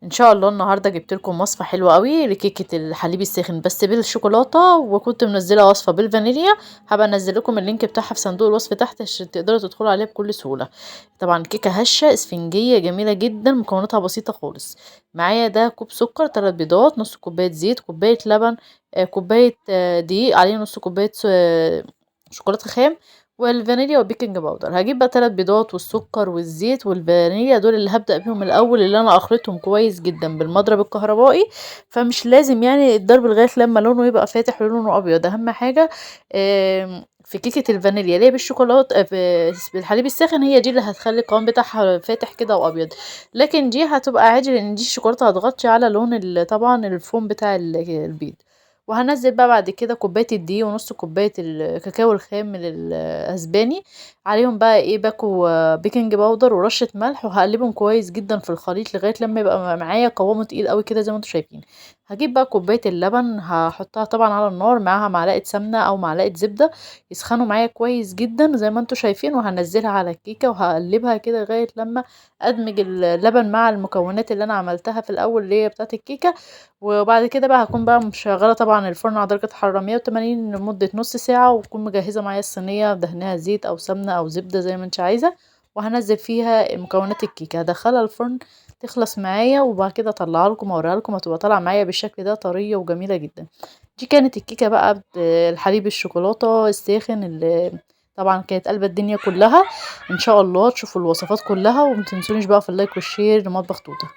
ان شاء الله النهارده جبت لكم وصفه حلوه قوي لكيكه الحليب الساخن بس بالشوكولاته، وكنت منزله وصفه بالفانيليا. هبقى انزل لكم اللينك بتاعها في صندوق الوصف تحت عشان تقدروا تدخلوا عليها بكل سهوله. طبعا كيكه هشه اسفنجيه جميله جدا، مكوناتها بسيطه خالص. معايا ده كوب سكر، 3 بيضات، نص كوبايه زيت، كوبايه لبن، كوبايه دقيق، عليه نص كوبايه شوكولاته خام، والفانيليا والبيكنج باودر. هجيب بقى 3 بيضات والسكر والزيت والفانيليا، دول اللي هبدأ بيهم الاول، اللي انا اخلطهم كويس جدا بالمضرب الكهربائي. فمش لازم يعني الضرب لغايه لما لونه يبقى فاتح ولونه ابيض. اهم حاجه في كيكه الفانيليا اللي هي بالشوكولاته بالحليب الساخن، هي دي اللي هتخلي القوام بتاعها فاتح كده وابيض. لكن دي هتبقى عادي لان دي الشوكولاته هتغطي على لون طبعا الفوم بتاع البيض. وهنزل بقى بعد كده كوبايه الدقيق ونص كوبايه الكاكاو الخام الاسباني، عليهم بقى ايه باكو بيكنج باودر ورشه ملح، وهقلبهم كويس جدا في الخليط لغايه لما يبقى معايا قوامه تقيل قوي كده زي ما انتم شايفين. هجيب بقى كوبايه اللبن، هحطها طبعا على النار معاها معلقه سمنه او معلقه زبده، يسخنوا معايا كويس جدا زي ما انتم شايفين، وهنزلها على الكيكه وهقلبها كده لغايه لما ادمج اللبن مع المكونات اللي انا عملتها في الاول اللي هي بتاعه الكيكه. وبعد كده بقى هكون بقى مشغله طبعا الفرن على درجه حراره 180 لمده نص ساعه، واكون مجهزه معايا الصينيه دهنها زيت او سمنه او زبده زي ما انت عايزه، وهنزل فيها مكونات الكيكه، هدخلها الفرن تخلص معايا، وبعد كده اطلعها لكم واوريها لكم، هتبقى طالعه معايا بالشكل ده طريه وجميله جدا. دي كانت الكيكه بقى بالحليب الشوكولاته الساخن اللي طبعا كانت قلبة الدنيا كلها. ان شاء الله تشوفوا الوصفات كلها، ومتنسونيش بقى في اللايك والشير لمطبخ توته.